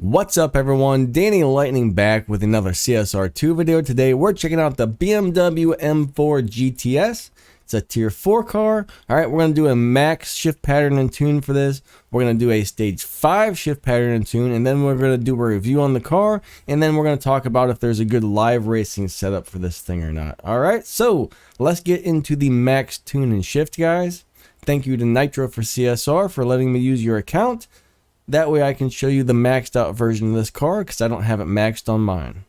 What's up everyone, Danny Lightning back with another CSR2 video. Today we're checking out the BMW M4 GTS. It's a tier 4 car. Alright, we're going to do a max shift pattern and tune for this. We're going to do a stage 5 shift pattern and tune, and then we're going to do a review on the car, and then we're going to talk about if there's a good live racing setup for this thing or not. Alright, so let's get into the max tune and shift, guys. Thank you to Nitro for CSR for letting me use your account. That way I can show you the maxed out version of this car because I don't have it maxed on mine.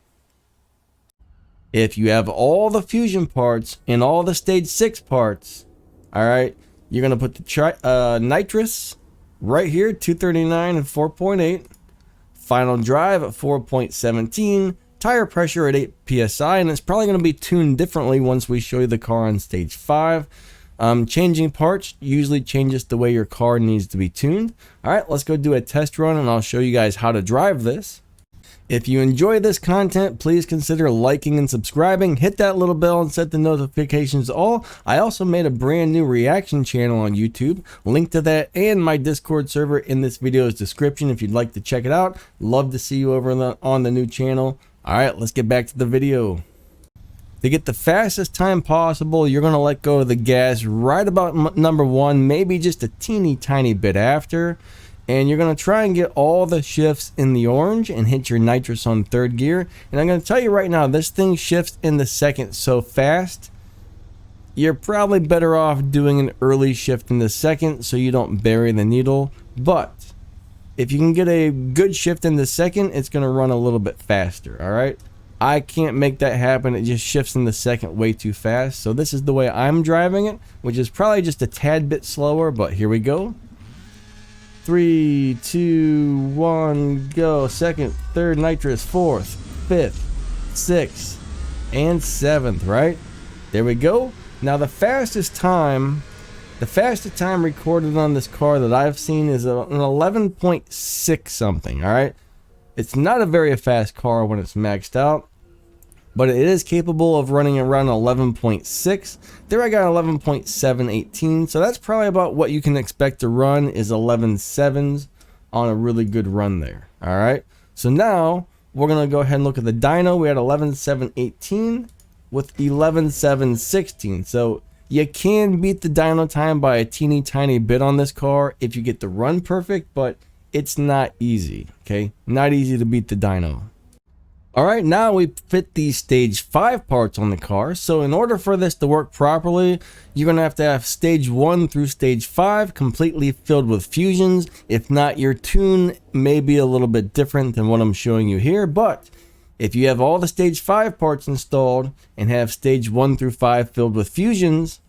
If you have all the fusion parts and all the stage 6 parts, alright, you're going to put the nitrous right here, 239 and 4.8. Final drive at 4.17. Tire pressure at 8 psi, and it's probably going to be tuned differently once we show you the car on stage 5. Changing parts usually changes the way your car needs to be tuned. Alright, let's go do a test run and I'll show you guys how to drive this. If you enjoy this content, please consider liking and subscribing. Hit that little bell and set the notifications to all. I also made a brand new reaction channel on YouTube. Link to that and my Discord server in this video's description if you'd like to check it out. Love to see you over on the new channel. Alright, let's get back to the video. To get the fastest time possible, you're going to let go of the gas right about number 1, maybe just a teeny tiny bit after. And you're going to try and get all the shifts in the orange and hit your nitrous on 3rd gear. And I'm going to tell you right now, this thing shifts in the 2nd so fast. You're probably better off doing an early shift in the 2nd so you don't bury the needle. But if you can get a good shift in the 2nd, it's going to run a little bit faster, alright? I can't make that happen. It just shifts in the 2nd way too fast. So this is the way I'm driving it, which is probably just a tad bit slower, but here we go. 3, 2, 1, go. 2nd, 3rd nitrous, 4th, 5th, 6th, and 7th, right? There we go. Now the fastest time recorded on this car that I've seen is an 11.6 something, all right? It's not a very fast car when it's maxed out, but it is capable of running around 11.6. There I got 11.718, so that's probably about what you can expect to run is 11.7s on a really good run there. All right, so now we're gonna go ahead and look at the dyno. We had 11.718 with 11.716, so you can beat the dyno time by a teeny tiny bit on this car if you get the run perfect, but it's not easy, okay? Not easy to beat the dyno. Alright, now we fit these stage 5 parts on the car. So in order for this to work properly, you're going to have stage 1 through stage 5 completely filled with fusions. If not, your tune may be a little bit different than what I'm showing you here. But if you have all the stage 5 parts installed and have stage 1 through 5 filled with fusions,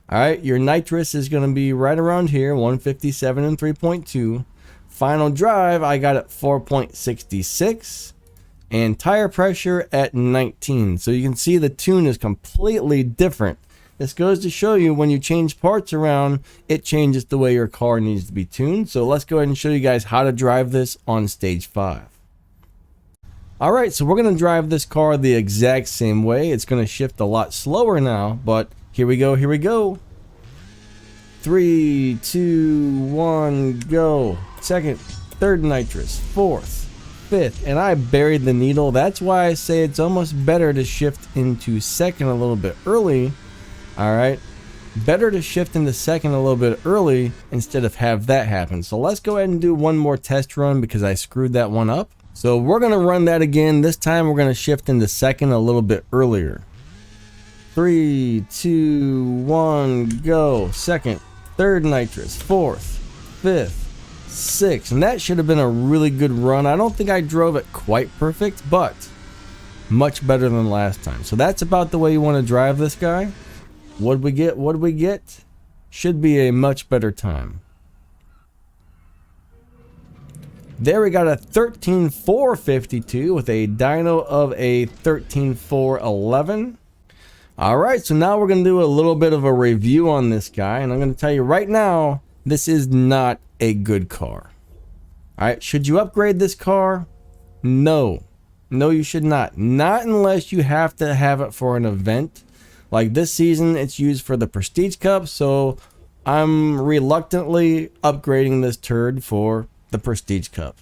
alright, your nitrous is going to be right around here, 157 and 3.2. Final drive, I got at 4.66, and tire pressure at 19. So you can see the tune is completely different. This goes to show you when you change parts around, it changes the way your car needs to be tuned. So let's go ahead and show you guys how to drive this on stage 5. Alright, so we're going to drive this car the exact same way. It's going to shift a lot slower now, but here we go, here we go. 3, 2, 1, go. 2nd, 3rd nitrous, 4th, 5th, and I buried the needle. That's why I say it's almost better to shift into 2nd a little bit early. Alright, better to shift into 2nd a little bit early instead of have that happen. So let's go ahead and do one more test run because I screwed that one up. So we're going to run that again. This time we're going to shift into 2nd a little bit earlier. 3, 2, 1, go. 2nd, 3rd nitrous, 4th, 5th, 6th, and that should have been a really good run. I don't think I drove it quite perfect, but much better than last time. So that's about the way you want to drive this guy. What'd we get? What'd we get? Should be a much better time. There we got a 13.452 with a dyno of a 13.411. Alright, so now we're going to do a little bit of a review on this guy, and I'm going to tell you right now, this is not a good car. Alright, should you upgrade this car? No. No, you should not. Not unless you have to have it for an event. Like this season, it's used for the Prestige Cup, so I'm reluctantly upgrading this turd for the Prestige Cup.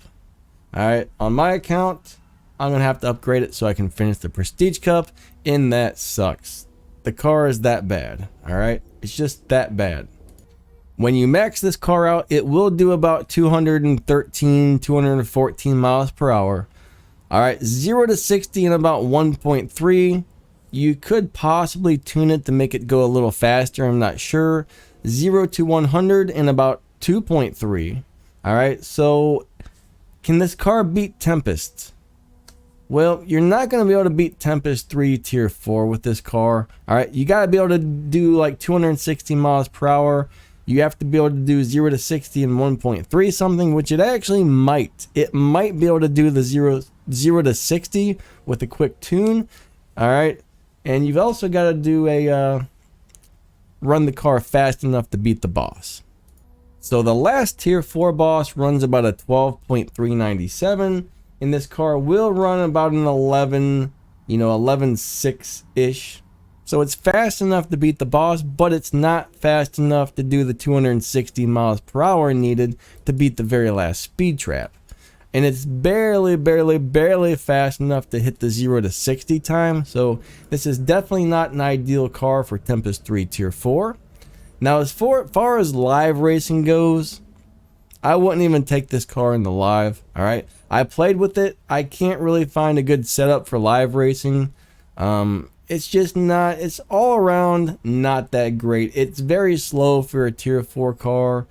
All right, on my account, I'm gonna have to upgrade it so I can finish the Prestige Cup, and that sucks. The car is that bad. All right, it's just that bad. When you max this car out, it will do about 213, 214 miles per hour. All right, 0 to 60 in about 1.3. You could possibly tune it to make it go a little faster, I'm not sure. 0 to 100 in about 2.3. All right, so can this car beat Tempest? Well, you're not going to be able to beat Tempest 3 Tier 4 with this car. All right, you got to be able to do like 260 miles per hour. You have to be able to do 0 to 60 in 1.3 something, which it actually might. It might be able to do the 0 to 60 with a quick tune. All right, and you've also got to do a run the car fast enough to beat the boss. So the last Tier 4 boss runs about a 12.397, and this car will run about an 11.6-ish. So it's fast enough to beat the boss, but it's not fast enough to do the 260 miles per hour needed to beat the very last speed trap. And it's barely fast enough to hit the 0 to 60 time. So this is definitely not an ideal car for Tempest 3 Tier 4. Now, as far as live racing goes, I wouldn't even take this car into live. All right, I played with it. I can't really find a good setup for live racing. It's just not, it's all around not that great. It's very slow for a Tier 4 car.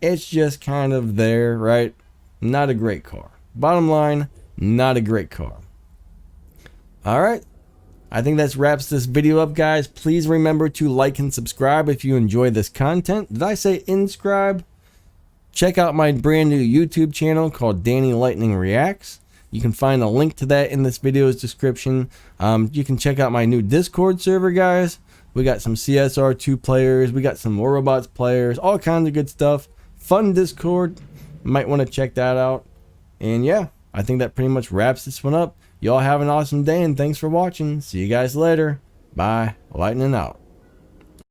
It's just kind of there, right? Not a great car. Bottom line, not a great car. All right, I think that wraps this video up, guys. Please remember to like and subscribe if you enjoy this content. Did I say inscribe? Check out my brand new YouTube channel called Danny Lightning Reacts. You can find a link to that in this video's description. You can check out my new Discord server, guys. We got some CSR2 players. We got some War Robots players. All kinds of good stuff. Fun Discord. Might want to check that out. And yeah, I think that pretty much wraps this one up. Y'all have an awesome day, and thanks for watching. See you guys later. Bye. Lightning out.